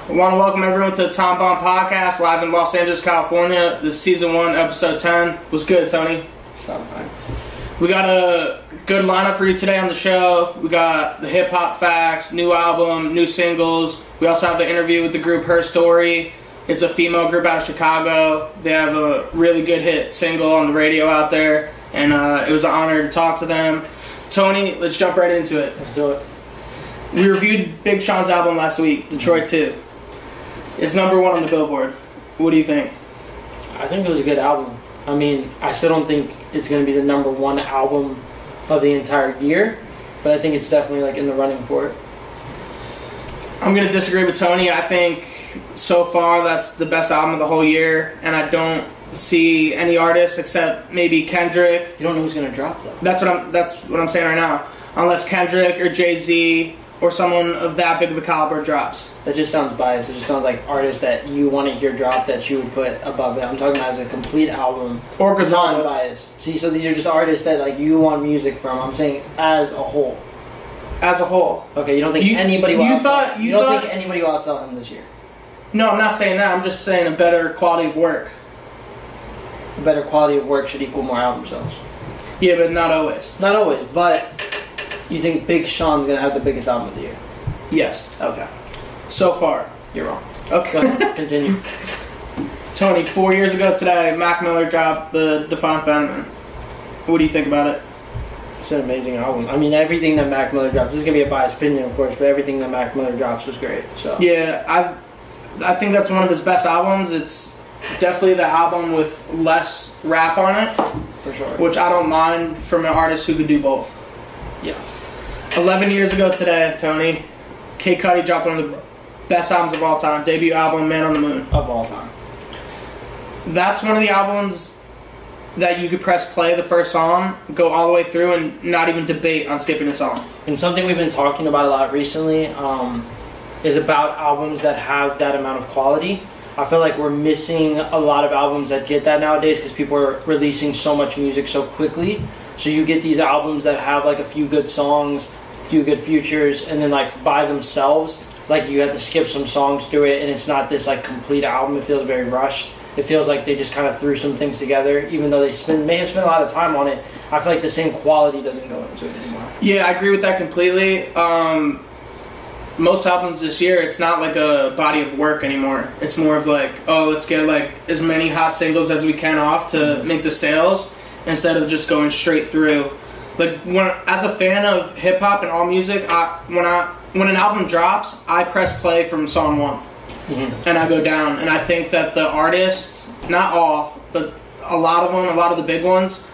I want to welcome everyone to the Tom Bomb Podcast, live in Los Angeles, California. This is Season 1, Episode 10. What's good, Tony? What's up, man? We got a good lineup for you today on the show. We got the hip-hop facts, new album, new singles. We also have an interview with the group HERSTORY. It's a female group out of Chicago. They have a really good hit single on the radio out there, and it was an honor to talk to them. Tony, let's jump right into it. Let's do it. We reviewed Big Sean's album last week, Detroit 2. It's number 1 on the Billboard. What do you think? I think it was a good album. I mean, I still don't think it's going to be the number 1 album of the entire year, but I think it's definitely like in the running for it. I'm going to disagree with Tony. I think so far that's the best album of the whole year, and I don't see any artist except maybe Kendrick. You don't know who's going to drop though. That's what I'm saying right now. Unless Kendrick or Jay-Z or someone of that big of a caliber drops. That just sounds biased. It just sounds like artists that you want to hear drop that you would put above it. I'm talking about as a complete album. Or Griselda. Non-biased. See, so these are just artists that like you want music from. I'm saying as a whole. As a whole. Okay, you don't think anybody will outsell him? You don't think anybody will outsell him this year? No, I'm not saying that. I'm just saying a better quality of work. A better quality of work should equal more album sales. Yeah, but not always. Not always, but you think Big Sean's going to have the biggest album of the year? Yes. Okay. So far. You're wrong. Okay. Go ahead. Continue. Tony, 4 years ago today, Mac Miller dropped the Define Feminine. What do you think about it? It's an amazing album. I mean, everything that Mac Miller drops, this is going to be a biased opinion, of course, but everything that Mac Miller drops was great. So yeah, I think that's one of his best albums. It's definitely the album with less rap on it. For sure. Which I don't mind from an artist who could do both. Yeah. 11 years ago today, Tony, Kid Cudi dropped one of the best albums of all time. Debut album, Man on the Moon. Of all time. That's one of the albums that you could press play the first song, go all the way through, and not even debate on skipping a song. And something we've been talking about a lot recently is about albums that have that amount of quality. I feel like we're missing a lot of albums that get that nowadays because people are releasing so much music so quickly. So you get these albums that have like a few good songs, a few good features, and then like by themselves, like you have to skip some songs through it, and it's not this like complete album. It feels very rushed. It feels like they just kind of threw some things together, even though they may have spent a lot of time on it. I feel like the same quality doesn't go into it anymore. Yeah, I agree with that completely. Most albums this year, it's not like a body of work anymore. It's more of like, oh, let's get like as many hot singles as we can off to make the sales, instead of just going straight through. Like, as a fan of hip hop and all music, when an album drops, I press play from song 1, and I go down. And I think that the artists, not all, but a lot of them, a lot of the big ones,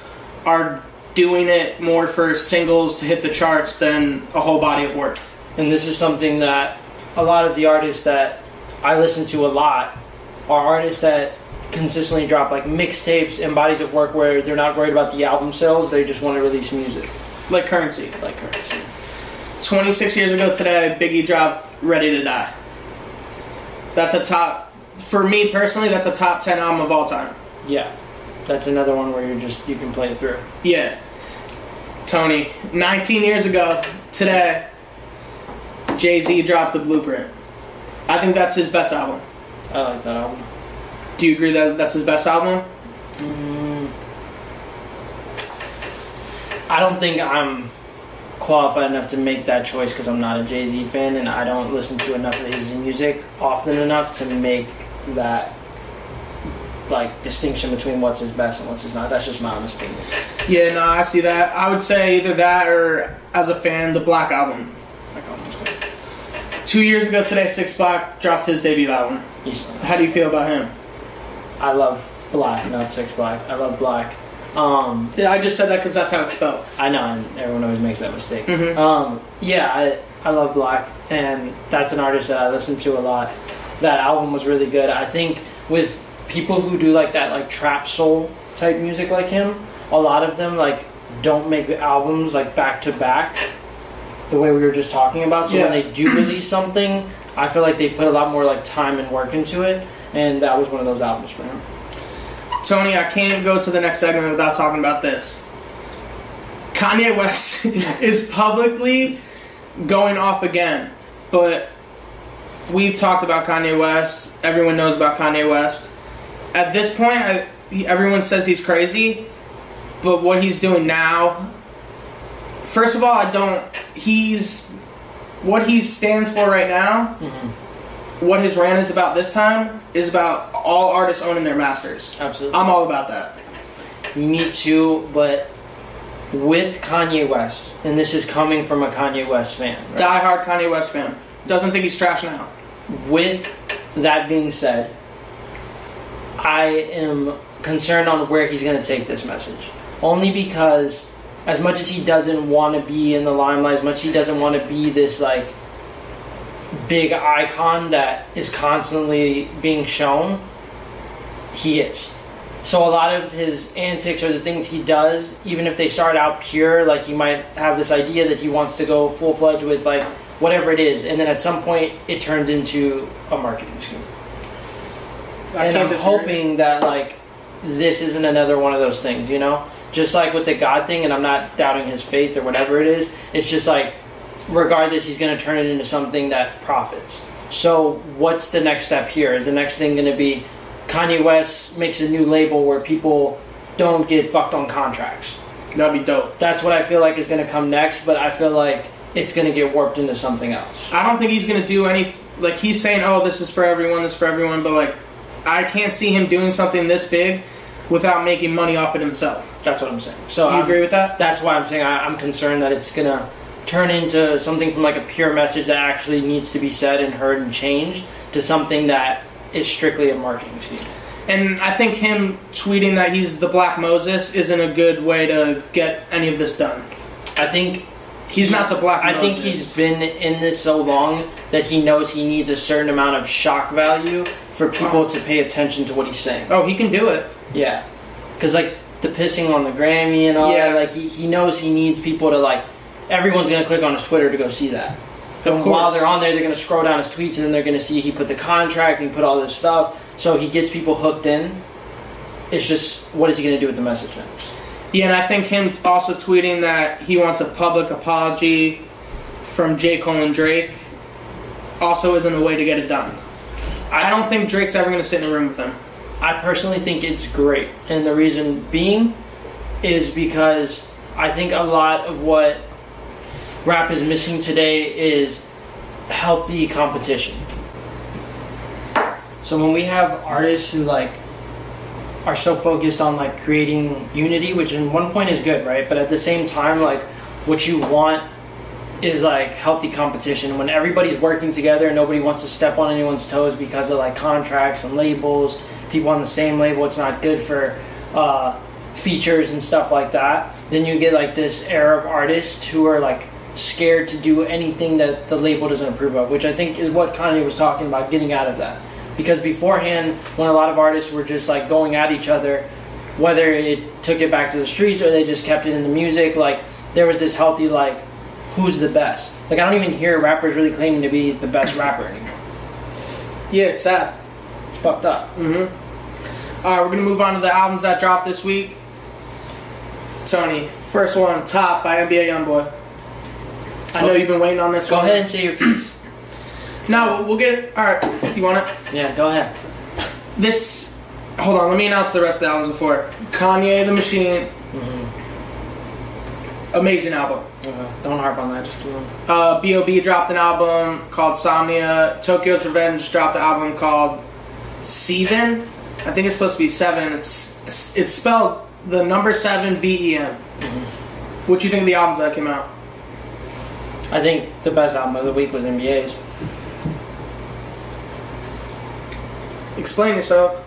are doing it more for singles to hit the charts than a whole body of work. And this is something that a lot of the artists that I listen to a lot are artists that consistently drop like mixtapes and bodies of work where they're not worried about the album sales, they just want to release music. Like Currency. 26 years ago today, Biggie dropped Ready to Die. That's a top, for me personally, that's a top 10 album of all time. Yeah. That's another one where you can play it through. Yeah. Tony, 19 years ago today, Jay-Z dropped The Blueprint. I think that's his best album. I like that album. Do you agree that that's his best album? I don't think I'm qualified enough to make that choice because I'm not a Jay-Z fan and I don't listen to enough of his music often enough to make that like distinction between what's his best and what's his not. That's just my honest opinion. Yeah, no, I see that. I would say either that or, as a fan, the Black Album. 2 years ago today, 6 Black dropped his debut album. How do you feel about him? I love Black, not 6 Black. I love Black. Yeah, I just said that because that's how it's spelled. I know, and everyone always makes that mistake. Mm-hmm. I love Black, and that's an artist that I listen to a lot. That album was really good. I think with people who do like that, like trap soul type music like him, a lot of them like don't make albums like back to back, the way we were just talking about. So when they do release something, I feel like they put a lot more like time and work into it, and that was one of those albums for him. Tony, I can't go to the next segment without talking about this. Kanye West is publicly going off again, but we've talked about Kanye West. Everyone knows about Kanye West. At this point, everyone says he's crazy, but what he's doing now, first of all, what he stands for right now, what his rant is about this time, is about all artists owning their masters. Absolutely. I'm all about that. Me too, but with Kanye West, and this is coming from a Kanye West fan. Right? Die-hard Kanye West fan. Doesn't think he's trash now. With that being said, I am concerned on where he's going to take this message. Only because as much as he doesn't want to be in the limelight, as much as he doesn't want to be this like big icon that is constantly being shown, he is. So a lot of his antics or the things he does, even if they start out pure, like he might have this idea that he wants to go full-fledged with like whatever it is, and then at some point it turns into a marketing scheme. And I'm hoping that like this isn't another one of those things, you know? Just like with the God thing, and I'm not doubting his faith or whatever it is, it's just like regardless, he's going to turn it into something that profits. So what's the next step here? Is the next thing going to be Kanye West makes a new label where people don't get fucked on contracts? That'd be dope. That's what I feel like is going to come next, but I feel like it's going to get warped into something else. I don't think he's going to do any... Like, he's saying, oh, this is for everyone, but, like, I can't see him doing something this big without making money off it himself. That's what I'm saying. So you agree with that? That's why I'm saying I'm concerned that it's going to turn into something from, like, a pure message that actually needs to be said and heard and changed to something that is strictly a marketing scheme. And I think him tweeting that he's the Black Moses isn't a good way to get any of this done. I think... He's not the Black Moses. I think he's been in this so long that he knows he needs a certain amount of shock value for people to pay attention to what he's saying. Oh, he can do it. Yeah. Because, like, the pissing on the Grammy and all that, like, he knows he needs people to, like, everyone's going to click on his Twitter to go see that. And while they're on there, they're going to scroll down his tweets, and then they're going to see he put the contract and he put all this stuff. So he gets people hooked in. It's just, what is he going to do with the message now? Yeah, and I think him also tweeting that he wants a public apology from J. Cole and Drake also isn't a way to get it done. I don't think Drake's ever going to sit in a room with him. I personally think it's great. And the reason being is because I think a lot of what rap is missing today is healthy competition. So when we have artists who, like, are so focused on like creating unity, which in one point is good, right? But at the same time, like what you want is like healthy competition. When everybody's working together and nobody wants to step on anyone's toes because of like contracts and labels, people on the same label, it's not good for features and stuff like that. Then you get like this era of artists who are like scared to do anything that the label doesn't approve of, which I think is what Kanye was talking about, getting out of that. Because beforehand, when a lot of artists were just like going at each other, whether it took it back to the streets or they just kept it in the music, like there was this healthy like, who's the best? Like I don't even hear rappers really claiming to be the best rapper anymore. Yeah, it's sad. It's fucked up. Mm-hmm. All right, we're gonna move on to the albums that dropped this week. Tony, first one, Top by NBA Youngboy. I know you've been waiting on this one. Go ahead and say your piece. No, we'll get it. Alright, you want it? Yeah, go ahead. Hold on, let me announce the rest of the albums before. Kanye the Machine. Amazing album. Okay. Don't harp on that. Just B.O.B. dropped an album called Somnia. Tokyo's Revenge dropped an album called Seven. I think it's supposed to be 7. It's spelled the number 7 VEN. What do you think of the albums that came out? I think the best album of the week was NBA's. Explain yourself.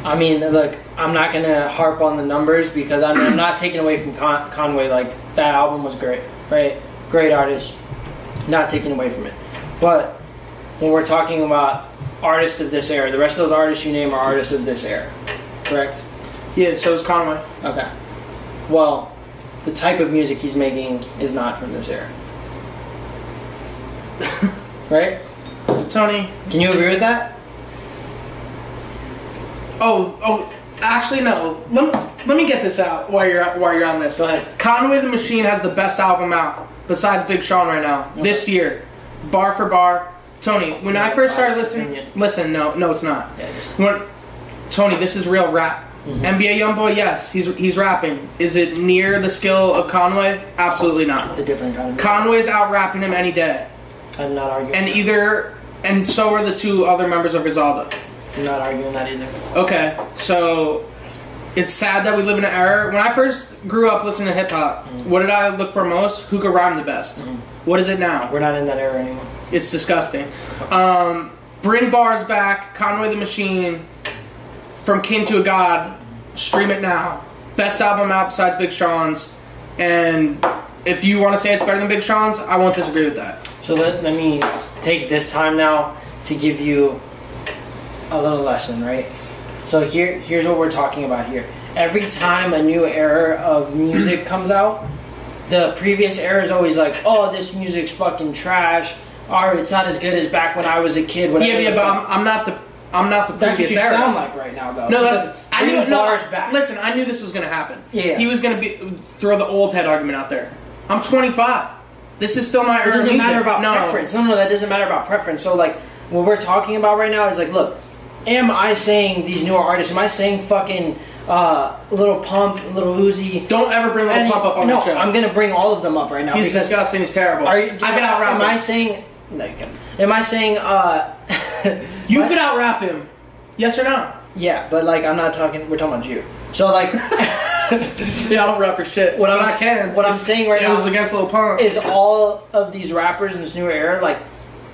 I mean, look, I'm not going to harp on the numbers because I'm not taking away from Conway. Like, that album was great, right? Great artist. Not taking away from it. But when we're talking about artists of this era, the rest of those artists you name are artists of this era, correct? Yeah, so is Conway. Okay. Well, the type of music he's making is not from this era. Right? Tony. Can you agree with that? Oh, actually no. Let me get this out while you're on this. Go ahead. Conway the Machine has the best album out besides Big Sean right now this year, bar for bar. Tony, when I first started listening... Listen, no, it's not. Yeah, Tony, this is real rap. NBA Youngboy, yes, he's rapping. Is it near the skill of Conway? Absolutely not. It's a different kind of... Conway's out-rapping him any day. I'm not arguing. And so are the two other members of Griselda. I'm not arguing that either. Okay, so... It's sad that we live in an era. When I first grew up listening to hip-hop, what did I look for most? Who could rhyme the best? What is it now? We're not in that era anymore. It's disgusting. Bring bars back. Conway the Machine. From King to a God. Stream it now. Best album out besides Big Sean's. And if you want to say it's better than Big Sean's, I won't disagree with that. So let me take this time now to give you a little lesson, right? So here's what we're talking about here. Every time a new era of music comes out, the previous era is always like, oh, this music's fucking trash, or it's not as good as back when I was a kid. Whatever. Yeah, but I'm not the That's previous what you era. sound like right now, though. No, I knew. Bars back. Listen, I knew this was gonna happen. Yeah. He was gonna throw the old head argument out there. I'm 25. This is still my era. It doesn't matter about no. preference. No, that doesn't matter about preference. So, like, what we're talking about right now is like, look, am I saying these newer artists? Am I saying fucking Lil Pump, Lil Uzi? Don't ever bring Lil Pump up on the show. No, I'm gonna bring all of them up right now. He's disgusting. He's terrible. I can out-rap him. Am I saying? No, you can't. Am I saying? You could out-rap him. Yes or no? Yeah, but like I'm not talking. We're talking about you. So like. Yeah, I don't rap for shit. What I'm saying right now was against Lil Pump. Is all of these rappers in this newer era, like,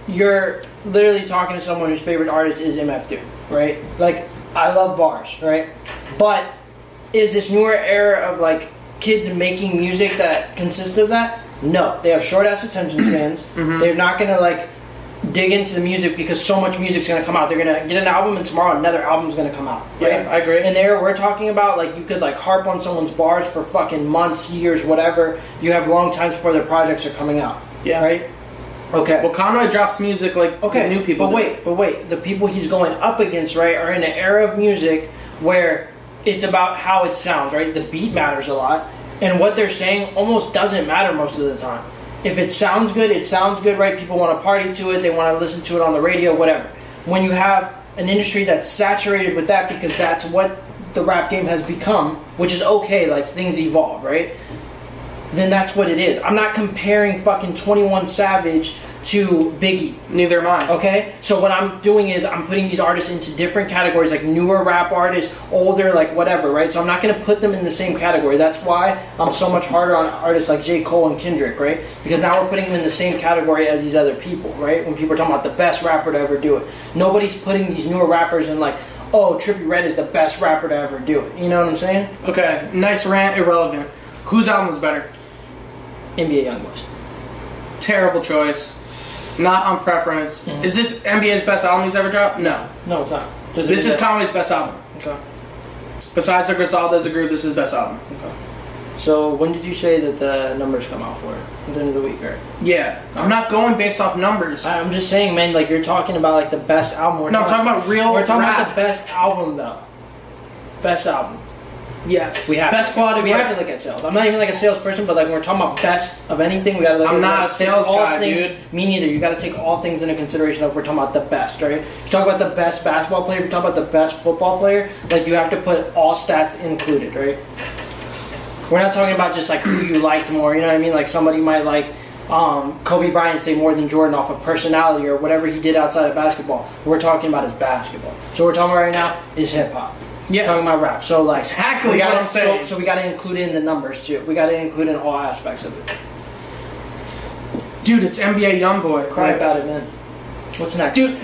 you're literally talking to someone whose favorite artist is MF Doom, right? Like, I love bars, right? But is this newer era of like kids making music that consists of that? No, they have short ass attention spans. They're not gonna like dig into the music because so much music's gonna come out. They're gonna get an album and tomorrow another album's gonna come out. Right? Yeah, I agree. And there we're talking about like you could like harp on someone's bars for fucking months, years, whatever. You have long times before their projects are coming out. Yeah. Right? Okay. Well, Conway drops music like new people. But wait, the people he's going up against, right, are in an era of music where it's about how it sounds, right? The beat matters a lot. And what they're saying almost doesn't matter most of the time. If it sounds good, right? People want to party to it, they want to listen to it on the radio, whatever. When you have an industry that's saturated with that because that's what the rap game has become, which is okay, like things evolve, right? Then that's what it is. I'm not comparing fucking 21 Savage to Biggie. Neither am I. Okay? So what I'm doing is I'm putting these artists into different categories, like newer rap artists, older, like whatever, right? So I'm not going to put them in the same category. That's why I'm so much harder on artists like J. Cole and Kendrick, right? Because now we're putting them in the same category as these other people, right? When people are talking about the best rapper to ever do it. Nobody's putting these newer rappers in like, oh, Trippie Redd is the best rapper to ever do it. You know what I'm saying? Okay, nice rant, irrelevant. Whose album is better? NBA Youngboy. Terrible choice. Not on preference. Is this NBA's best album he's ever dropped? No. No, it's not. This is Conway's best album. Okay. Besides the Griselda's group, this is his best album. Okay. So when did you say that the numbers come out for it? At the end of the week, right? Yeah. I'm not going based off numbers. I'm just saying, man, like you're talking about like the best album. I'm talking about real We're talking rap. about the best album, though. Best album. Yes. We have best quality. We have to look at sales. I'm not even like a salesperson, but like when we're talking about best of anything, we gotta look. I'm not a sales guy, dude. Me neither. You gotta take all things into consideration. If we're talking about the best, right? If you talk about the best basketball player, if you talk about the best football player, like you have to put all stats included, right? We're not talking about just like who you liked more. You know what I mean? Like somebody might like Kobe Bryant say more than Jordan off of personality or whatever he did outside of basketball. We're talking about his basketball. So what we're talking about right now is hip hop. Yeah, talking about rap. So like exactly what I'm saying. So we got to include in the numbers too. We got to include in all aspects of it. Dude, it's NBA Youngboy. Cry about it, man. What's next, dude?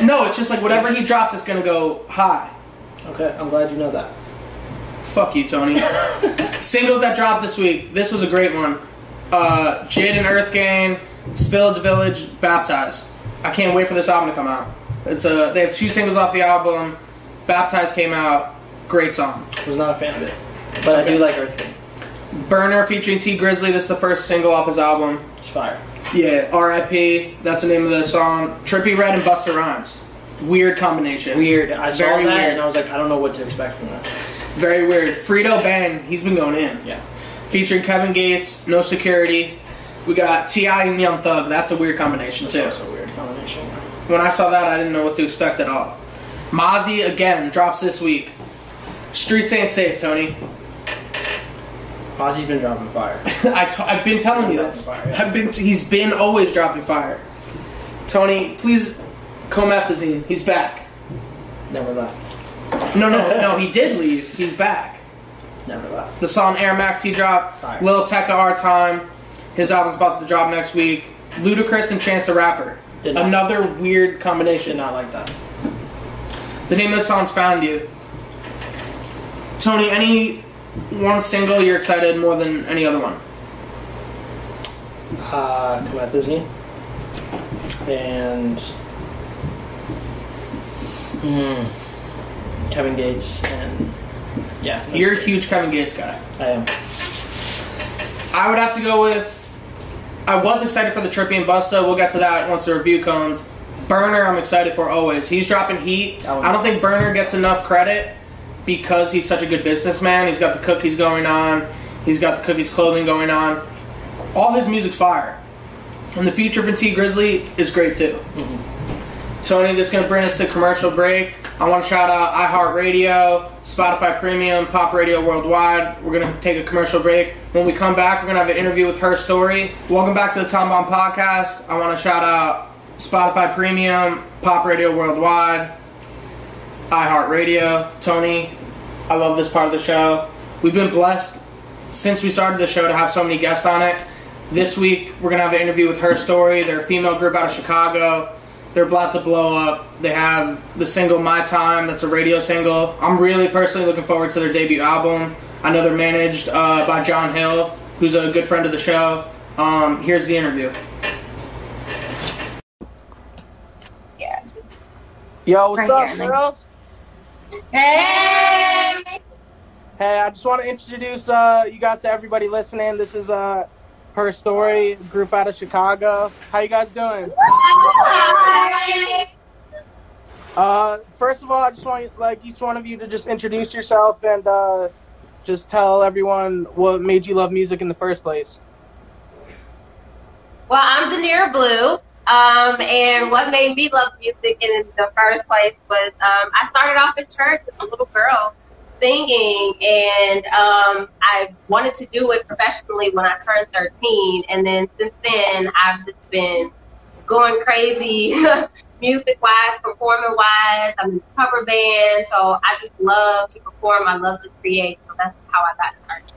No, it's just like whatever he drops, it's gonna go high. Okay, I'm glad you know that. Fuck you, Tony. Singles that dropped this week. This was a great one. Jid and Earth Gang, Spillage Village, Baptized. I can't wait for this album to come out. They have 2 singles off the album. Baptized came out. Great song. Was not a fan of it, but I do like Earth Gang. Burner featuring T Grizzly. This is the first single off his album. It's fire. Yeah, R.I.P. That's the name of the song. Trippie Redd and Busta Rhymes. Weird combination. Weird. I saw Very that weird. and I was like, I don't know what to expect from that. Very weird. Frito Bang. He's been going in. Yeah. Featuring Kevin Gates. No Security. We got T.I. and Young Thug. That's a weird combination too. That's also a weird combination. When I saw that, I didn't know what to expect at all. Mozzie, again, drops this week. Streets ain't safe, Tony. Mozzie's been dropping fire. I've been telling you this. Fire, yeah. He's been always dropping fire. Tony, please, Comethazine, he's back. Never left. No, he did leave. He's back. Never left. The song Air Max he dropped. Fire. Lil Tecca Our Time. His album's about to drop next week. Ludacris and Chance the Rapper. Another weird combination. Did not like that. The name of the song's Found You. Tony, any one single you're excited more than any other one? Comethazine. And Kevin Gates. And yeah. You're a huge Kevin Gates guy. I am. I would have to go with... I was excited for the Trippie and Busta. We'll get to that once the review comes. Burner, I'm excited for always. He's dropping heat. I don't think Burner gets enough credit because he's such a good businessman. He's got the cookies going on. He's got the cookies clothing going on. All his music's fire. And the feature from T Grizzly is great too. Mm-hmm. Tony, this is going to bring us to commercial break. I want to shout out iHeartRadio, Spotify Premium, Pop Radio Worldwide. We're going to take a commercial break. When we come back, we're going to have an interview with HERSTORY. Welcome back to the Tom Bomb Podcast. I want to shout out Spotify Premium, Pop Radio Worldwide, iHeartRadio. Tony, I love this part of the show. We've been blessed since we started the show to have so many guests on it. This week, we're going to have an interview with HERSTORY. They're a female group out of Chicago. They're about to blow up. They have the single My Time. That's a radio single. I'm really personally looking forward to their debut album. I know they're managed by John Hill, who's a good friend of the show. Here's the interview. Yeah. Yo, what's up, girls? Hey! Hey, I just want to introduce you guys to everybody listening. This is HERSTORY, group out of Chicago. How you guys doing? First of all, I just want each one of you to just introduce yourself and just tell everyone what made you love music in the first place. Well, I'm Danira Blue, and what made me love music in the first place was I started off in church as a little girl singing, and I wanted to do it professionally when I turned 13, and then since then I've just been going crazy music-wise, performing-wise. I'm in a cover band, so I just love to perform. I love to create, so that's how I got started.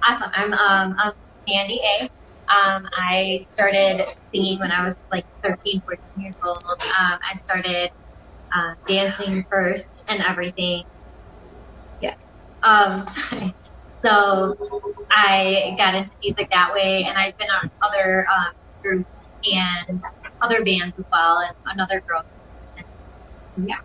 Awesome. I'm Andy A. I started singing when I was like 13, 14 years old. I started dancing first and everything. Yeah. So I got into music that way, and I've been on other groups and other bands as well, and another girl. Yeah.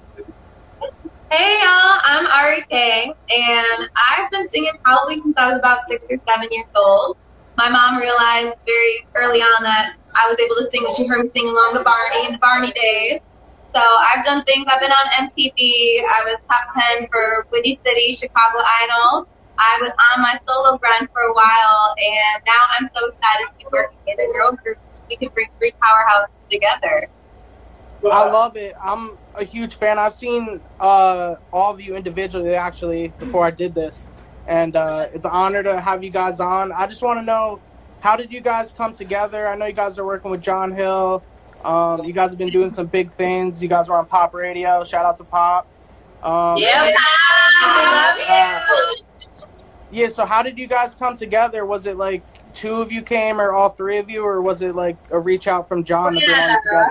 Hey y'all, I'm Ari K, and I've been singing probably since I was about 6 or 7 years old. My mom realized very early on that I was able to sing when she heard me sing along to Barney in the Barney days. So I've done things. I've been on MTV. I was top 10 for Windy City, Chicago Idol. I was on my solo run for a while, and now I'm so excited to be working in a girl group so we can bring 3 powerhouses together. I love it. I'm a huge fan. I've seen all of you individually, actually, before I did this. And it's an honor to have you guys on. I just want to know, how did you guys come together? I know you guys are working with John Hill. You guys have been doing some big things. You guys were on Pop Radio. Shout out to Pop. Yeah, I love you. Yeah, so how did you guys come together? Was it like 2 of you came or all 3 of you, or was it like a reach out from John to get on together?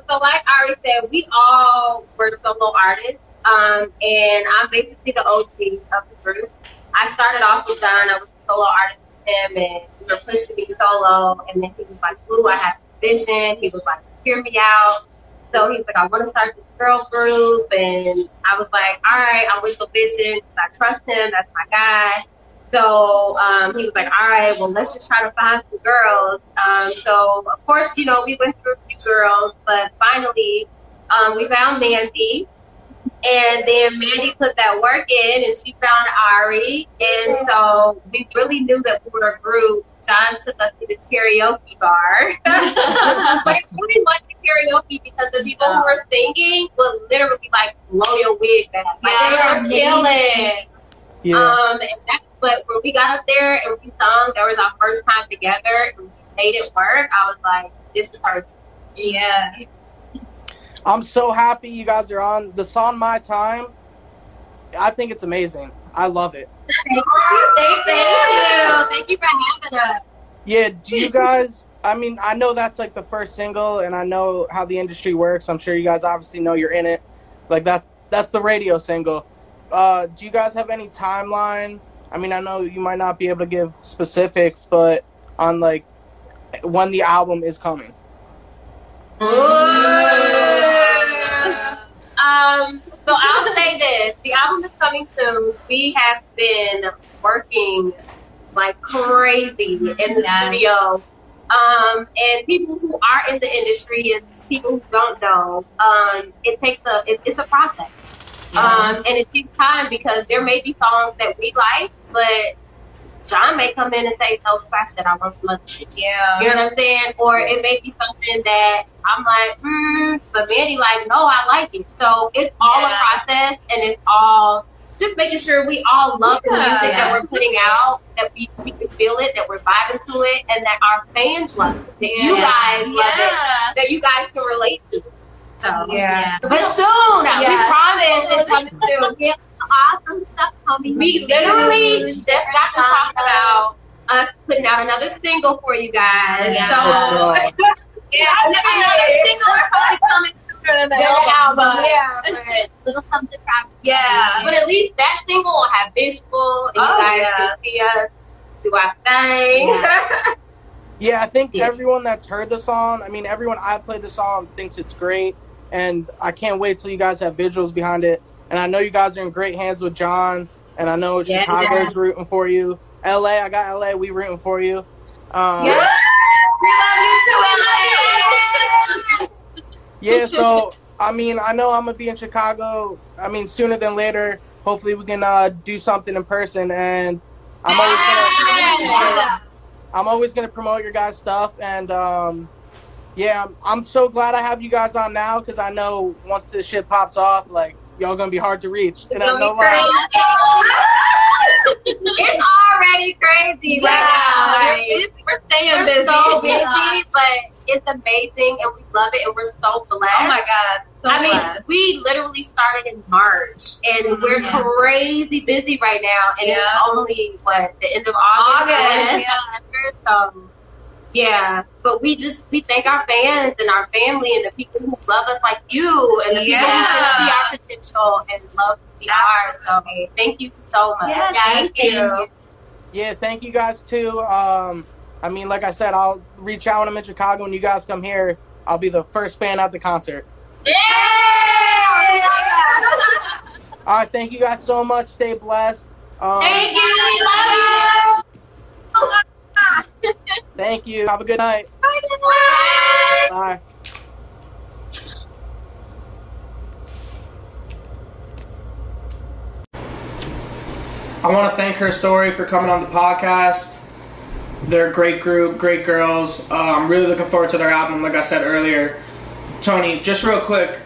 So like Ari said, we all were solo artists, and I'm basically the OG of the group. I started off with John. I was a solo artist with him, and we were pushing me solo, and then he was like, Blue, I have a vision. He was like, hear me out. So he was like, I want to start this girl group, and I was like, all right, I'm with your vision. I trust him. That's my guy. So he was like, all right, well, let's just try to find some girls. So, of course, you know, we went through a few girls, but finally we found Mandy. And then Mandy put that work in, and she found Ari. And so we really knew that we were a group John took us to the karaoke bar. But it really wasn't karaoke because the people who were singing would literally like blow your wig back. Like, they were killing. Yeah. But when we got up there and we sung, that was our first time together, and we made it work. I was like, this is perfect. Yeah. I'm so happy you guys are on the song My Time. I think it's amazing. I love it. Thank you for having us. Yeah, do you guys, I mean, I know that's like the first single, and I know how the industry works. I'm sure you guys obviously know you're in it. Like, that's the radio single. Do you guys have any timeline? I mean, I know you might not be able to give specifics, but on like when the album is coming. So I'll say this: the album is coming soon. We have been working like crazy in the studio, and people who are in the industry and people who don't know, it's a process. And it takes time because there may be songs that we like, but John may come in and say, no, scratch that, I want some other shit. Yeah. You know what I'm saying? Or it may be something that I'm like, but Mandy like, no, I like it. So it's all a process, and it's all just making sure we all love the music that we're putting out, that we can feel it, that we're vibing to it, and that our fans love it, that you guys love it, that you guys can relate to it. So, but soon, we promise it's coming soon. We have awesome stuff coming. We literally just got to talk about us putting out another single for you guys. Yeah. So, another single is probably coming sooner than the album. Yeah, Little something from but at least that single will have visual, and you guys can see us do our thing. Yeah, I think everyone that's heard the song, I mean, everyone I played the song thinks it's great, and I can't wait till you guys have visuals behind it. And I know you guys are in great hands with John, and I know Chicago's rooting for you. LA, I got LA, we rooting for you. We love you too, LA. Yeah, so, I mean, I know I'm going to be in Chicago, I mean, sooner than later. Hopefully we can do something in person, and I'm always going to promote your guys' stuff, and I'm so glad I have you guys on now, because I know once this shit pops off, like, y'all gonna be hard to reach. And I'm no lie. It's already crazy right now. We're staying busy. So busy, but it's amazing, and we love it, and we're so blessed. Oh my God. I mean, we literally started in March, and we're crazy busy right now, and it's only, the end of August. September, so... Yeah, but we thank our fans and our family and the people who love us like you, and the people who just see our potential and love who we are. So thank you so much. Yeah, thank you. Yeah, thank you guys too. I mean, like I said, I'll reach out when I'm in Chicago. When you guys come here, I'll be the first fan at the concert. Yeah! All right, thank you guys so much. Stay blessed. Thank you. We love you. Thank you. Have a good night. Bye. I want to thank HERSTORY for coming on the podcast. They're a great group, great girls. I'm really looking forward to their album, like I said earlier. Tony, just real quick,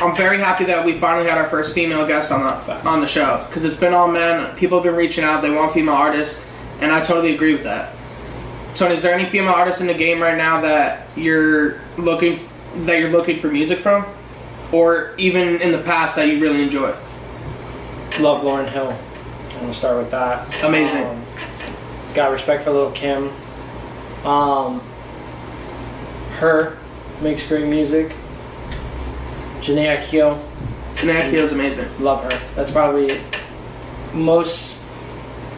I'm very happy that we finally had our first female guest on the show, because it's been all men. People have been reaching out. They want female artists, and I totally agree with that. Tony, is there any female artists in the game right now that you're looking for music from, or even in the past that you really enjoy? Love Lauryn Hill. I'm gonna start with that. Amazing. Got respect for Lil' Kim. Her makes great music. Janae Aiko. Janae Aiko is amazing. Love her. That's probably most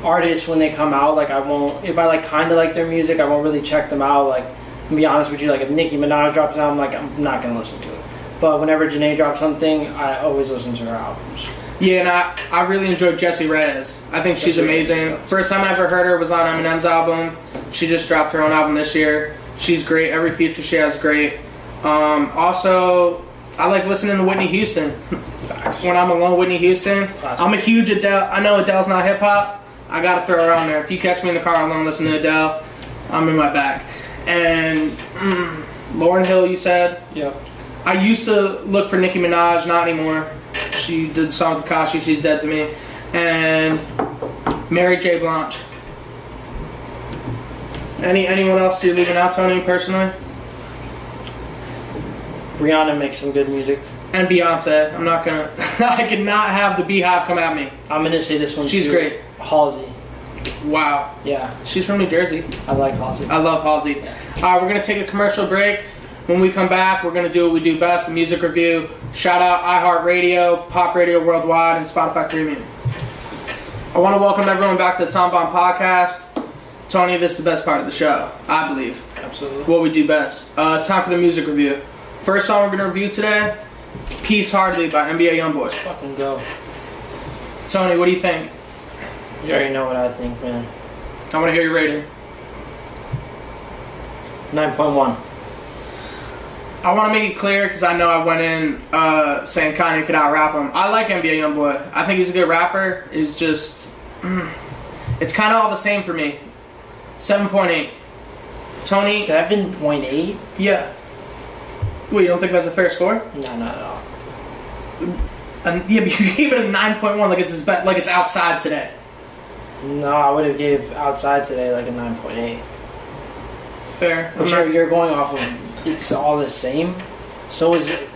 artists when they come out. Like, I won't, if I like kind of like their music, I won't really check them out. Like, to be honest with you, like if Nicki Minaj drops an album, like I'm not gonna listen to it. But whenever Janae drops something, I always listen to her albums. Yeah, and I really enjoyed Jessie Reyez. I think she's amazing. First time I ever heard her was on Eminem's album. She just dropped her own album this year. She's great. Every feature she has is great. Also, I like listening to Whitney Houston. When I'm alone, Whitney Houston. I'm a huge Adele. I know Adele's not hip hop. I gotta throw her on there. If you catch me in the car alone, listen to Adele. I'm in my bag. And Lauryn Hill, you said? Yeah. I used to look for Nicki Minaj, not anymore. She did the song with Tekashi, she's dead to me. And Mary J. Blige. Anyone else you're leaving out, Tony, personally? Rihanna makes some good music. And Beyonce. I'm not gonna... I cannot have the Beehive come at me. I'm gonna say this one. She's too. great. Halsey. Wow. Yeah. She's from New Jersey. I like Halsey. I love Halsey. Yeah. We're going to take a commercial break. When we come back, we're going to do what we do best, the music review. Shout out iHeartRadio, Pop Radio Worldwide, and Spotify Premium. I want to welcome everyone back to the Tom Bomb Podcast. Tony, this is the best part of the show, I believe. Absolutely. What we do best. It's time for the music review. First song we're going to review today, Peace Hardly by NBA YoungBoy. Fucking go. Tony, what do you think? You already know what I think, man. I want to hear your rating. 9.1. I want to make it clear because I know I went in saying Kanye could out-rap him. I like NBA YoungBoy. I think he's a good rapper. It's just... it's kind of all the same for me. 7.8. Tony? 7.8? Yeah. Wait, you don't think that's a fair score? No, not at all. Yeah, but you gave it a 9.1 like it's like it's outside today. No, I would have gave outside today like a 9.8. Fair. But you're going off of it's all the same. So is it?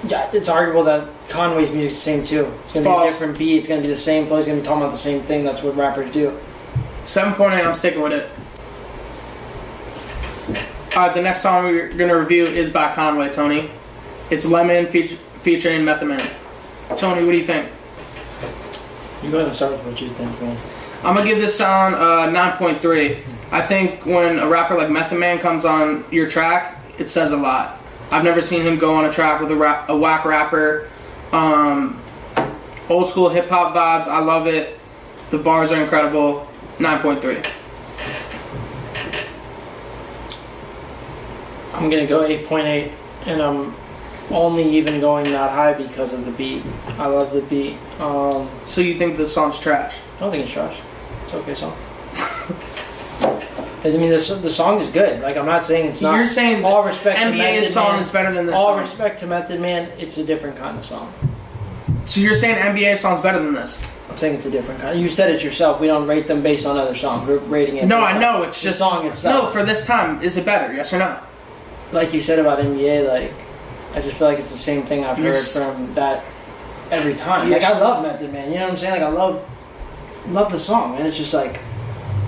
Yeah, it's arguable that Conway's music's the same too. It's gonna be a different beat. It's gonna be the same flow. It's gonna be talking about the same thing. That's what rappers do. 7.8. I'm sticking with it. The next song we're gonna review is by Conway. Tony, it's Lemon featuring Method Man. Tony, what do you think? You go ahead and start with what you think, man. I'm gonna give this song 9.3. I think when a rapper like Method Man comes on your track, it says a lot. I've never seen him go on a track with a whack rapper. Old school hip hop vibes. I love it. The bars are incredible. 9.3. I'm gonna go 8.8, and I'm only even going that high because of the beat. I love the beat. So you think the song's trash? I don't think it's trash. It's an okay song. I mean, the song is good. Like, I'm not saying it's not. You're saying all respect to NBA's Method song Man, is better than this all song. respect to Method Man, it's a different kind of song. So you're saying NBA song's better than this? I'm saying it's a different kind. You said it yourself. We don't rate them based on other songs. We're rating it. No, I know. It's just the song itself. No, for this time, is it better? Yes or no? Like you said about NBA, like I just feel like it's the same thing I've heard from that every time. Like, I love Method Man. You know what I'm saying? Like, I love the song, and it's just like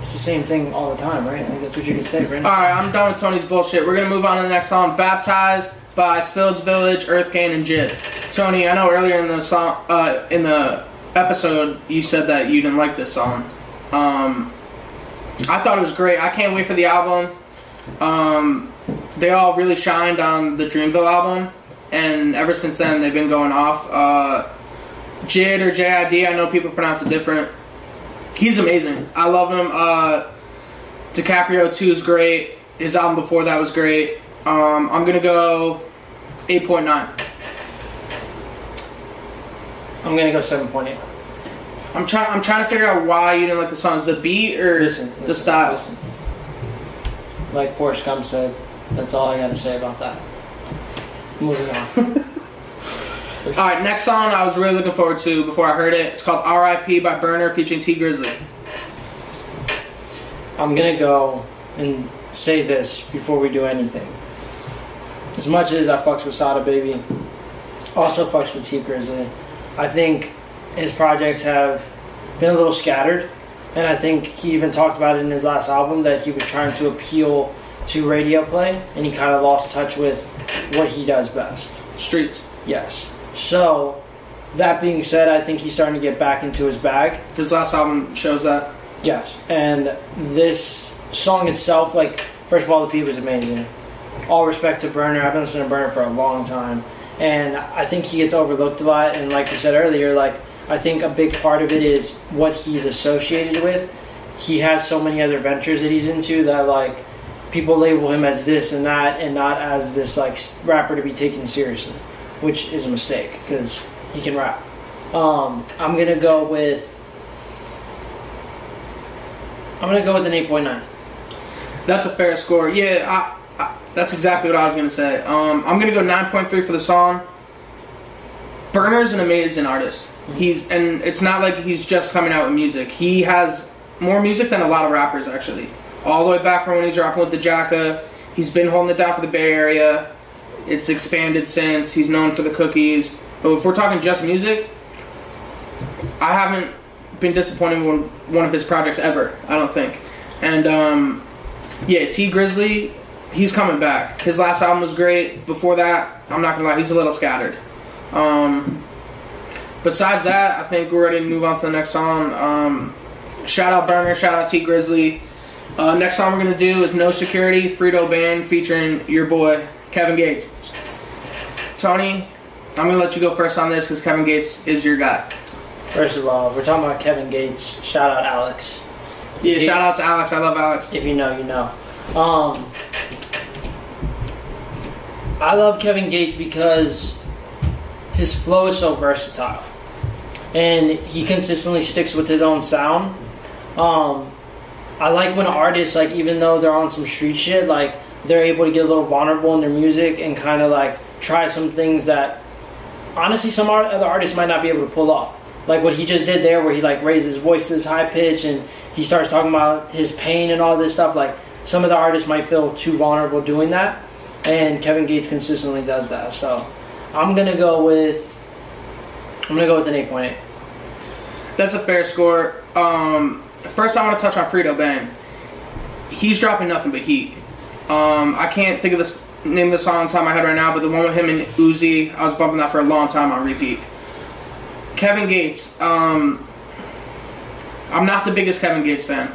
it's the same thing all the time, right? I think that's what you could say, right? Alright, I'm done with Tony's bullshit. We're gonna move on to the next song, Baptized by Spillage Village, Earth Kane, and Jid. Tony, I know earlier in the song, in the episode, you said that you didn't like this song. I thought it was great. I can't wait for the album. They all really shined on the Dreamville album, and ever since then they've been going off. Jid or JID, I know people pronounce it different. He's amazing. I love him. DiCaprio 2 is great. His album before that was great. I'm gonna go 8.9. I'm gonna go 7.8. I'm trying to figure out why you didn't like the song. Is the beat or the style? Listen. Like Forrest Gump said, that's all I gotta say about that. Moving on. Alright, next song I was really looking forward to before I heard it. It's called R.I.P. by Burner featuring T Grizzly. I'm gonna go and say this before we do anything. As much as I fucks with Sada Baby, also fucks with T Grizzly, I think his projects have been a little scattered, and I think he even talked about it in his last album that he was trying to appeal to radio play, and he kind of lost touch with what he does best. Streets. Yes. So, that being said, I think he's starting to get back into his bag. His last album shows that. Yes. And this song itself, like, first of all, the beat was amazing. All respect to Burner. I've been listening to Burner for a long time. And I think he gets overlooked a lot. And like you said earlier, like, I think a big part of it is what he's associated with. He has so many other ventures that he's into that, like, people label him as this and that and not as this, like, rapper to be taken seriously, which is a mistake because he can rap. I'm gonna go with an 8.9. That's a fair score. Yeah, that's exactly what I was going to say. I'm going to go 9.3 for the song. Burner's an amazing artist. And it's not like he's just coming out with music. He has more music than a lot of rappers, actually. All the way back from when he's rocking with the Jacka. He's been holding it down for the Bay Area. It's expanded since. He's known for the cookies. But if we're talking just music, I haven't been disappointed with one of his projects ever, I don't think. And, yeah, T Grizzly, he's coming back. His last album was great. Before that, I'm not going to lie, he's a little scattered. Besides that, I think we're ready to move on to the next song. Shout out Burner, shout out T Grizzly. Next song we're going to do is No Security, Frito Band, featuring your boy, Kevin Gates. Tony, I'm going to let you go first on this because Kevin Gates is your guy. First of all, we're talking about Kevin Gates. Shout out Alex. Yeah, shout out to Alex. I love Alex. If you know, you know. I love Kevin Gates because his flow is so versatile. And he consistently sticks with his own sound. I like when artists, like, even though they're on some street shit, like, they're able to get a little vulnerable in their music and kind of, like, try some things that, honestly, some other artists might not be able to pull off. Like what he just did there where he, like, raised his voice to this high pitch and he starts talking about his pain and all this stuff. Like, some of the artists might feel too vulnerable doing that. And Kevin Gates consistently does that. So, I'm going to go with an 8.8. That's a fair score. First, I want to touch on Frito Band. He's dropping nothing but heat. I can't think of the name of the song on top of my head right now, but the one with him and Uzi, I was bumping that for a long time on repeat. Kevin Gates. I'm not the biggest Kevin Gates fan.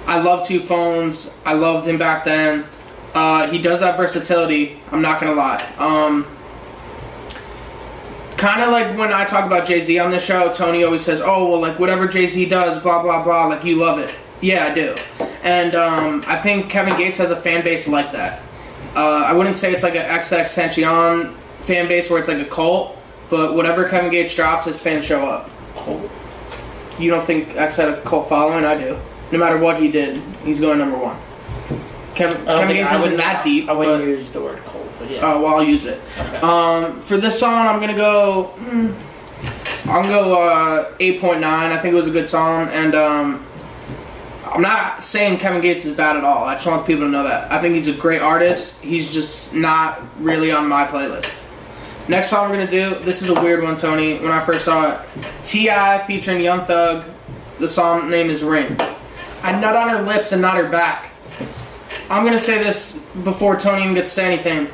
I love Two Phones. I loved him back then. He does have versatility. I'm not going to lie. Kind of like when I talk about Jay-Z on this show, Tony always says, oh, well, like, whatever Jay-Z does, blah, blah, blah, like, you love it. Yeah, I do. And I think Kevin Gates has a fan base like that. I wouldn't say it's like an XXXTentacion fan base where it's like a cult, but whatever Kevin Gates drops, his fans show up. You don't think X had a cult following? I do. No matter what he did, he's going number one. Kevin Gates isn't that deep. I wouldn't use the word cult, but yeah. Oh, well, I'll use it. Okay. For this song, I'm gonna go. I'll go 8.9. I think it was a good song, and I'm not saying Kevin Gates is bad at all. I just want people to know that. I think he's a great artist. He's just not really on my playlist. Next song we're gonna do. This is a weird one, Tony. When I first saw it, T.I. featuring Young Thug. The song name is Ring. I nut on her lips and not her back. I'm going to say this before Tony even gets to say anything.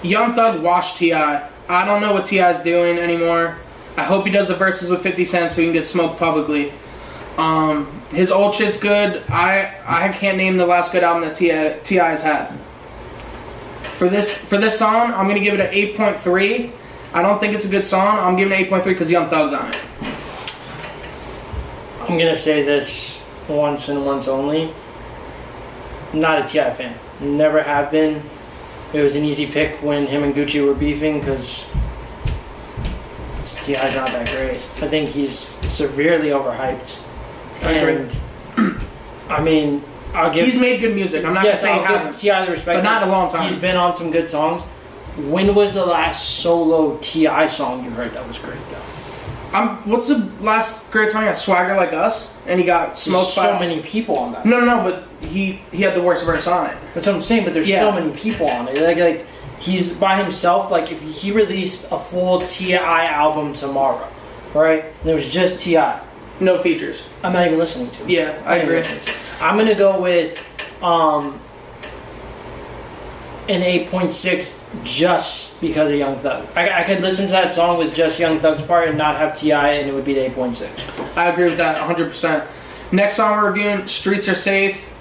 Young Thug washed T.I. I don't know what T.I.'s doing anymore. I hope he does the verses with 50 Cent so he can get smoked publicly. His old shit's good. I can't name the last good album that T.I.'s had. For this song, I'm going to give it an 8.3. I don't think it's a good song. I'm giving it 8.3 because Young Thug's on it. I'm going to say this once and once only. Not a T.I. fan. Never have been. It was an easy pick when him and Gucci were beefing because T.I.'s not that great. I think he's severely overhyped. I mean, I'll give... He's made good music. I'm not going to say he hasn't. Give T.I. the respect. But not a long time. He's been on some good songs. When was the last solo T.I. song you heard that was great, though? What's the last great song he got? Swagger Like Us? And he got smoked by... so many people on that. No, but he had the worst verse on it. That's what I'm saying, but there's so many people on it. Like he's by himself. Like, if he released a full T.I. album tomorrow, right? And there was just T.I. No features. I'm not even listening to it. Yeah, I agree. I'm going to go with an 8.6 just because of Young Thug. I could listen to that song with just Young Thug's part and not have T.I. and it would be the 8.6. I agree with that 100%. Next song we're reviewing, Streets Are Safe.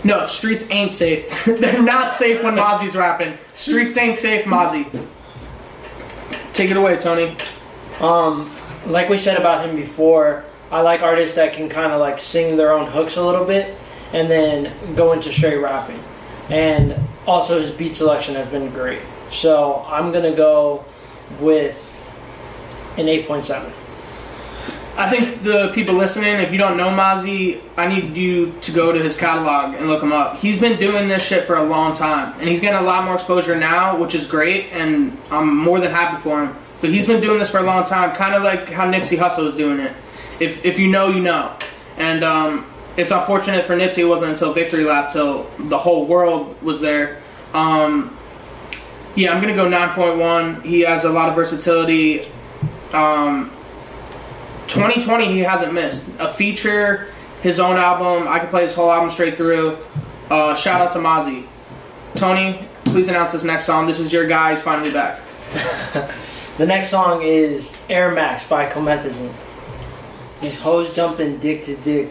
No, Streets Ain't Safe. They're not safe when Mozzie's rapping. Streets Ain't Safe, Mozzie. Take it away, Tony. Like we said about him before, I like artists that can kind of like sing their own hooks a little bit and then go into straight rapping. And also his beat selection has been great. So I'm going to go with an 8.7. I think the people listening, if you don't know Mozzie, I need you to go to his catalog and look him up. He's been doing this shit for a long time, and he's getting a lot more exposure now, which is great, and I'm more than happy for him. But he's been doing this for a long time, kind of like how Nipsey Hussle is doing it. If you know, you know. And it's unfortunate for Nipsey it wasn't until Victory Lap till the whole world was there. Yeah, I'm going to go 9.1. He has a lot of versatility. 2020, he hasn't missed. A feature, his own album. I could play his whole album straight through. Shout out to Mozzie. Tony, please announce this next song. This is your guy. He's finally back. The next song is Air Max by Comethazine. These hoes jumping dick to dick,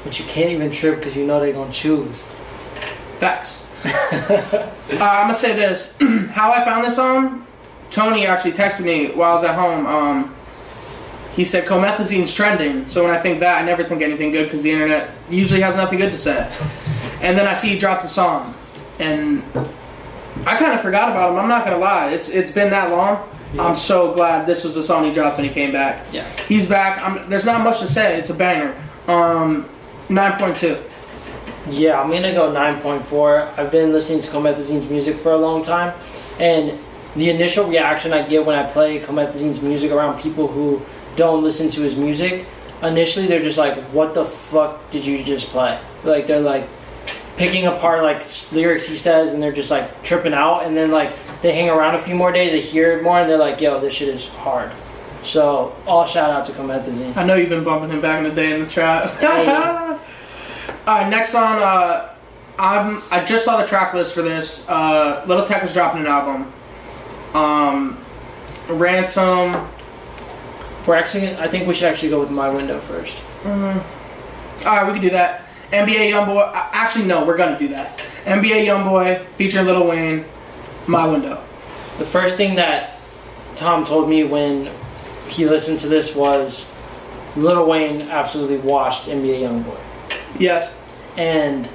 but you can't even trip because you know they're going to choose. Facts. I'm going to say this. How I found this song, Tony actually texted me while I was at home. He said Comethazine's trending, so when I think that, I never think anything good because the internet usually has nothing good to say. And then I see he dropped the song, and I kind of forgot about him. I'm not going to lie. It's been that long. Yeah. I'm so glad this was the song he dropped when he came back. Yeah, he's back. There's not much to say. It's a banger. 9.2. Yeah, I'm gonna go 9.4. I've been listening to Comethazine's music for a long time, and the initial reaction I get when I play Comethazine's music around people who don't listen to his music, initially they're just like, "What the fuck did you just play?" Like they're like picking apart like lyrics he says, and they're just like tripping out. And then like they hang around a few more days, they hear it more, and they're like, "Yo, this shit is hard." So all shout out to Comethazine. I know you've been bumping him back in the day in the trap. Alright, next song, I just saw the track list for this. Little Tech was dropping an album. Ransom. I think we should actually go with My Window first. Alright, we can do that. NBA Youngboy. Actually, no, we're gonna do that. NBA Youngboy featuring Lil Wayne. My Window. The first thing that Tom told me when he listened to this was Lil Wayne absolutely washed NBA Youngboy. Yes. And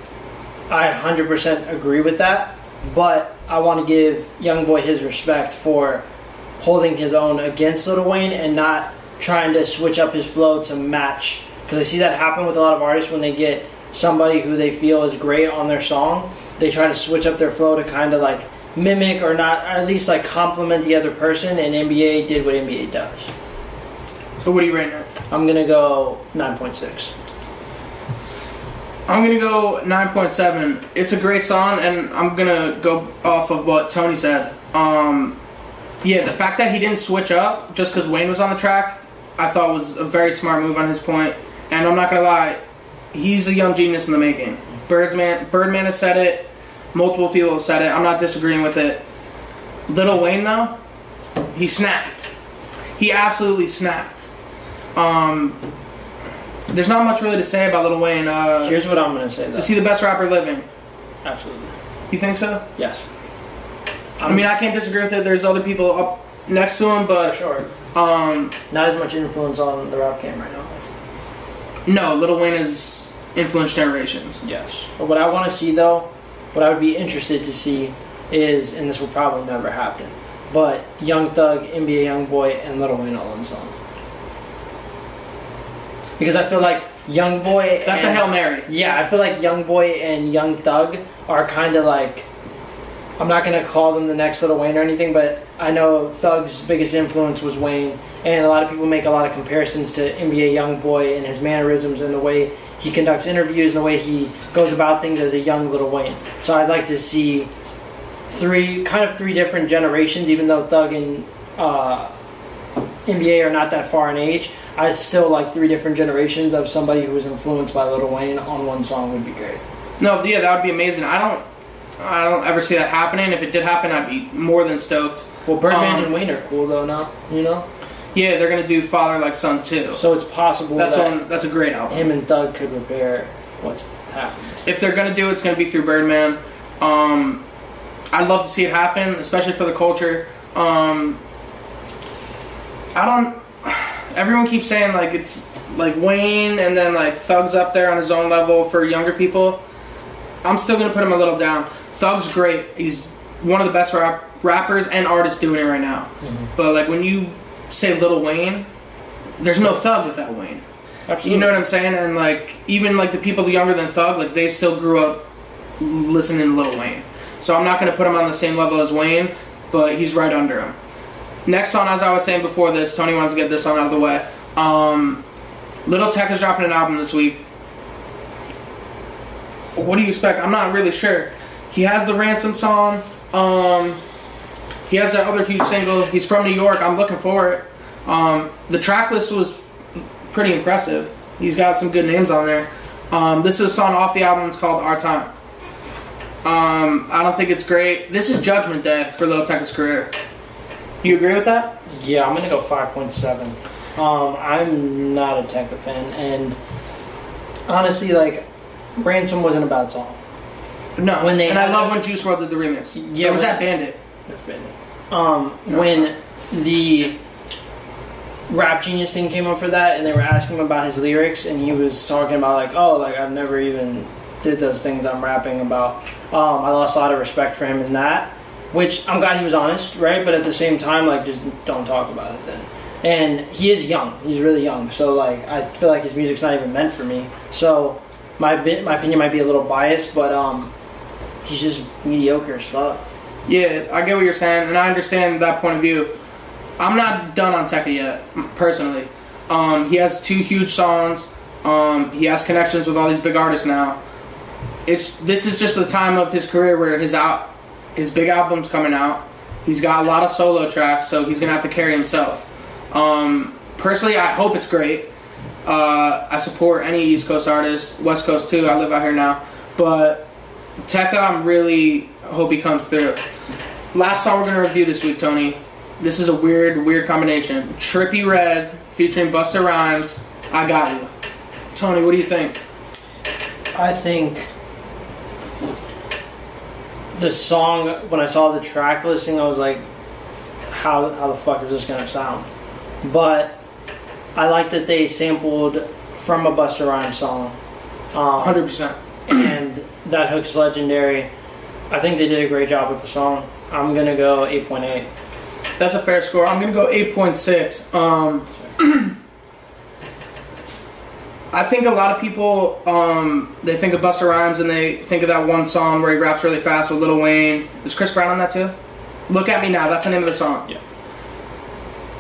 I 100% agree with that, but I want to give Youngboy his respect for holding his own against Lil Wayne and not trying to switch up his flow to match. Because I see that happen with a lot of artists when they get somebody who they feel is great on their song. They try to switch up their flow to kind of like mimic or not, or at least like compliment the other person, and NBA did what NBA does. So what are you rating it? I'm going to go 9.6. I'm going to go 9.7. It's a great song, and I'm going to go off of what Tony said. Yeah, the fact that he didn't switch up just because Wayne was on the track, I thought was a very smart move on his point. And I'm not going to lie, he's a young genius in the making. Birdman has said it. Multiple people have said it. I'm not disagreeing with it. Lil Wayne, though, he snapped. He absolutely snapped. There's not much really to say about Lil Wayne. Here's what I'm going to say, though. Is he the best rapper living? Absolutely. You think so? Yes. I mean, I can't disagree with it. There's other people up next to him, but... Sure. Not as much influence on the rap game right now. No, Lil Wayne has influenced generations. Yes. But what I want to see, though, what I would be interested to see is, and this will probably never happen, but Young Thug, NBA Youngboy, and Lil Wayne all in song. Because I feel like Youngboy... That's a Hail Mary. Yeah, I feel like Youngboy and Young Thug are kind of like... I'm not going to call them the next Lil Wayne or anything, but I know Thug's biggest influence was Wayne, and a lot of people make a lot of comparisons to NBA Youngboy and his mannerisms and the way he conducts interviews and the way he goes about things as a young Lil Wayne. So I'd like to see three different generations, even though Thug and NBA are not that far in age. I'd still like 3 different generations of somebody who was influenced by Lil Wayne on one song would be great. No, yeah, that would be amazing. I don't ever see that happening. If it did happen, I'd be more than stoked. Well, Birdman and Wayne are cool though now, you know? Yeah, they're gonna do Father Like Son too. So it's possible that's a great album. Him and Thug could repair what's happened. If they're gonna do it, it's gonna be through Birdman. I'd love to see it happen, especially for the culture. Everyone keeps saying like it's like Wayne and then like Thug's up there on his own level for younger people. I'm still gonna put him a little down. Thug's great. He's one of the best rappers and artists doing it right now. Mm-hmm. But like when you say Lil Wayne, there's no Thug without Wayne. Absolutely. You know what I'm saying? And like even like the people younger than Thug, like they still grew up listening to Lil Wayne. So I'm not going to put him on the same level as Wayne, but he's right under him. Next song, as I was saying before this, Tony wanted to get this song out of the way. Lil Tecca is dropping an album this week. What do you expect? I'm not really sure. He has the Ransom song. He has that other huge single. He's from New York. I'm looking for it. The track list was pretty impressive. He's got some good names on there. This is a song off the album. It's called Our Time. I don't think it's great. This is Judgment Day for Lil Tecca's career. You agree with that? Yeah, I'm gonna go 5.7. I'm not a Tecca fan, and honestly, like, Ransom wasn't a bad song. No, I love when Juice WRLD did the remix. Yeah, was that Bandit? That's Bandit. When the Rap Genius thing came up for that, and they were asking him about his lyrics, and he was talking about like, oh, like I've never even did those things I'm rapping about. I lost a lot of respect for him in that, which I'm glad he was honest, right? But at the same time, like, just don't talk about it then. And he is young. He's really young. So, like, I feel like his music's not even meant for me. So, my opinion might be a little biased, but he's just mediocre as fuck. Yeah, I get what you're saying, and I understand that point of view. I'm not done on Tecca yet, personally. He has 2 huge songs. He has connections with all these big artists now. This is just the time of his career where his big album's coming out. He's got a lot of solo tracks, so he's going to have to carry himself. Personally, I hope it's great. I support any East Coast artist, West Coast too. I live out here now. But Tecca, I really hope he comes through. Last song we're going to review this week, Tony. This is a weird combination. Trippie Redd featuring Busta Rhymes, I Got You. Tony, what do you think? I think the song, when I saw the track listing, I was like, how the fuck is this going to sound? But I like that they sampled from a Busta Rhymes song. 100%. And that hook's legendary. I think they did a great job with the song. I'm going to go 8.8. That's a fair score. I'm going to go 8.6. I think a lot of people, they think of Busta Rhymes and they think of that one song where he raps really fast with Lil Wayne. Is Chris Brown on that too? Look at Me Now. That's the name of the song. Yeah.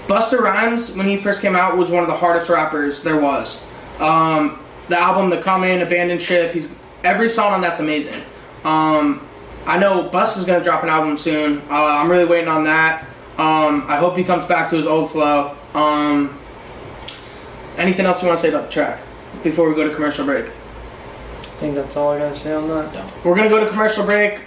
Busta Rhymes, when he first came out, was one of the hardest rappers there was. The album, The Come In, Abandoned Ship, every song on that's amazing. I know Busta's going to drop an album soon. I'm really waiting on that. I hope he comes back to his old flow. Anything else you want to say about the track before we go to commercial break? I think that's all I got to say on that. Yeah. We're going to go to commercial break.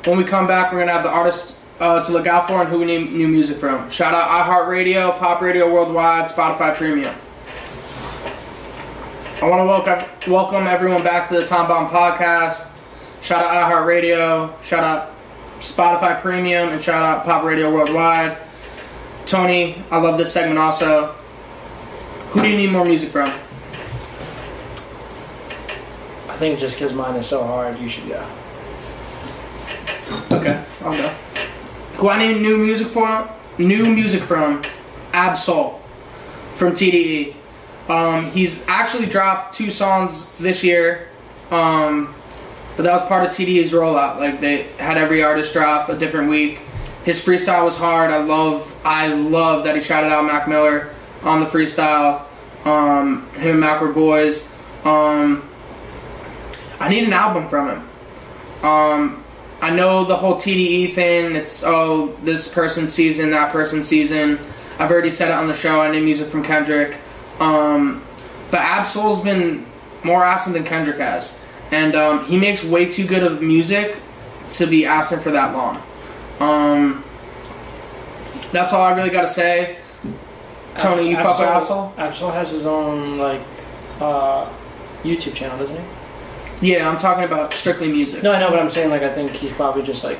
When we come back, we're going to have the artists to look out for and who we need new music from. Shout out iHeartRadio, Pop Radio Worldwide, Spotify Premium. I want to welcome everyone back to the Tom Bomb Podcast. Shout out iHeartRadio, shout out Spotify Premium, and shout out Pop Radio Worldwide. Tony, I love this segment also. Who do you need more music from? I think just because mine is so hard, you should go. Okay, I'll go. Who I need new music from? Ab-Soul from TDE. He's actually dropped 2 songs this year, but that was part of TDE's rollout. Like, they had every artist drop a different week. His freestyle was hard. I love that he shouted out Mac Miller on the freestyle. Him and Mac were boys. I need an album from him. I know the whole TDE thing. It's, this person's season, that person's season. I've already said it on the show. I need music from Kendrick. But Ab-Soul's been more absent than Kendrick has. And he makes way too good of music to be absent for that long. That's all I really got to say. Tony, you fuck with Ab-Soul? Ab-Soul has his own, like, YouTube channel, doesn't he? Yeah, I'm talking about strictly music. No, I know, but I'm saying, like, I think he's probably just, like,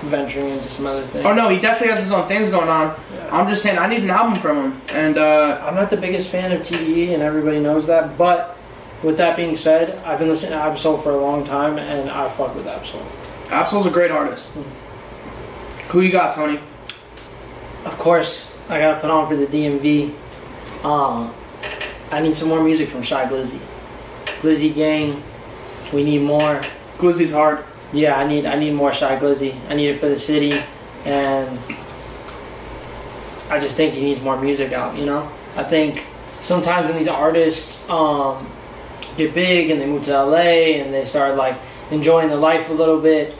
venturing into some other things. Oh, no, he definitely has his own things going on. Yeah. I'm just saying, I need an album from him. And I'm not the biggest fan of TDE, and everybody knows that, but with that being said, I've been listening to Ab-Soul for a long time, and I fuck with Ab-Soul. Ab-Soul's a great artist. Who you got, Tony? Of course, I gotta put on for the DMV. I need some more music from Shy Glizzy. Glizzy Gang, we need more. Glizzy's hard. Yeah, I need more Shy Glizzy. I need it for the city, and I just think he needs more music out, you know? I think sometimes when these artists get big and they move to LA and they start like enjoying the life a little bit,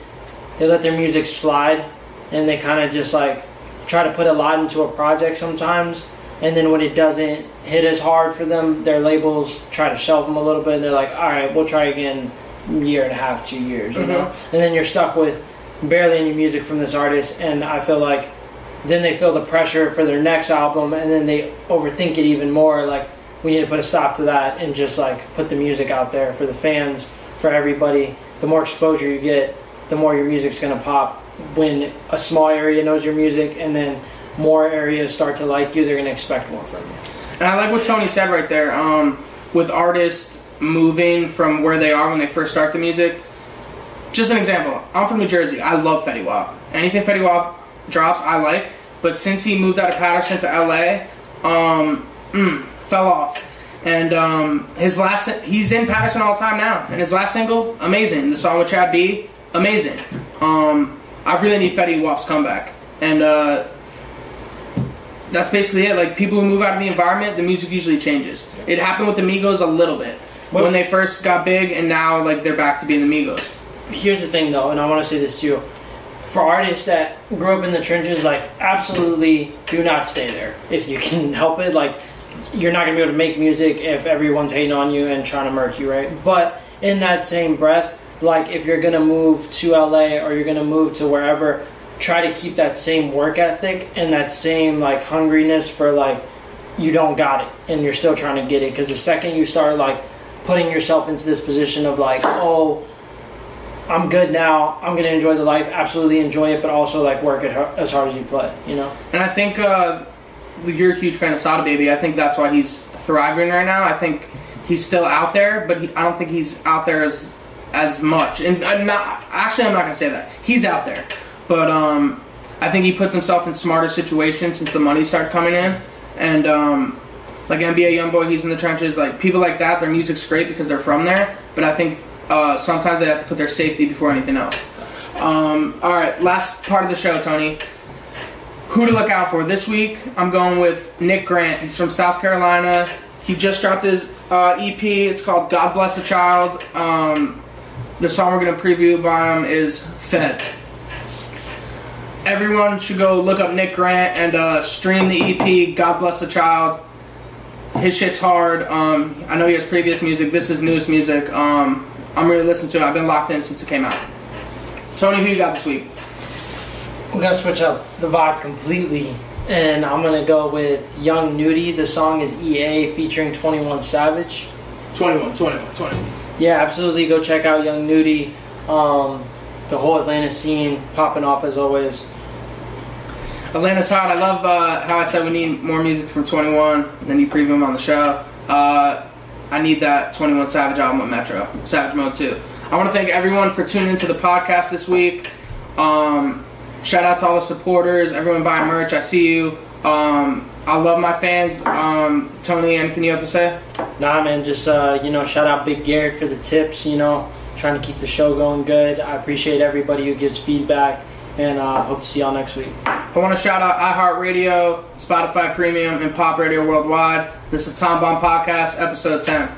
they let their music slide and they kind of just like try to put a lot into a project sometimes, and then when it doesn't hit as hard for them, their labels try to shelve them a little bit and they're like, all right, we'll try again year and a half, 2 years, you know? And then you're stuck with barely any music from this artist, and I feel like then they feel the pressure for their next album, and then they overthink it even more. Like, we need to put a stop to that and just like put the music out there for the fans, for everybody. The more exposure you get, the more your music's gonna pop. When a small area knows your music and then more areas start to like you, they're gonna expect more from you. And I like what Tony said right there. With artists moving from where they are when they first start the music. Just an example. I'm from New Jersey. I love Fetty Wap. Anything Fetty Wap drops, I like. But since he moved out of Patterson to LA, fell off. And he's in Patterson all the time now. And his last single, amazing. The song with Chad B, amazing. I really need Fetty Wap's comeback. And that's basically it. Like, people who move out of the environment, the music usually changes. It happened with the Migos a little bit. When they first got big, and now like they're back to being the Migos. Here's the thing though, and I want to say this too. For artists that grew up in the trenches, like, absolutely do not stay there. If you can help it, like, you're not going to be able to make music if everyone's hating on you and trying to murk you, right? But in that same breath, like, if you're going to move to LA or you're going to move to wherever, try to keep that same work ethic and that same, like, hungriness for, like, you don't got it and you're still trying to get it. Because the second you start, like, putting yourself into this position of, like, oh, I'm good now, I'm going to enjoy the life, absolutely enjoy it, but also, like, work it as hard as you play, you know? And I think you're a huge fan of Sada Baby. I think that's why he's thriving right now. I think he's still out there, but I don't think he's out there as much. And I'm not going to say that. He's out there. But I think he puts himself in smarter situations since the money started coming in. And like NBA Youngboy, he's in the trenches. Like, people like that, their music's great because they're from there. But I think sometimes they have to put their safety before anything else. Alright, last part of the show, Tony. Who to look out for this week? I'm going with Nick Grant. He's from South Carolina. He just dropped his EP. It's called God Bless the Child. The song we're going to preview by him is Fed. Everyone should go look up Nick Grant and stream the EP, God Bless the Child. His shit's hard. I know he has previous music. This is newest music. I'm really listening to it. I've been locked in since it came out. Tony, who you got this week? We're going to switch up the vibe completely, and I'm going to go with Young Nudie. The song is EA featuring 21 Savage. 21. Yeah, absolutely. Go check out Young Nudie. The whole Atlanta scene popping off as always. Atlanta's hot. I love how I said we need more music from 21, and then you preview him on the show. I need that 21 Savage album with Metro. Savage Mode 2. I want to thank everyone for tuning into the podcast this week. Shout out to all the supporters, everyone buying merch. I see you. I love my fans. Tony, anything you have to say? Nah, man, just, shout out Big Garrett for the tips, trying to keep the show going good. I appreciate everybody who gives feedback, and hope to see y'all next week. I want to shout out iHeartRadio, Spotify Premium, and Pop Radio Worldwide. This is Tom Bomb Podcast, episode 10.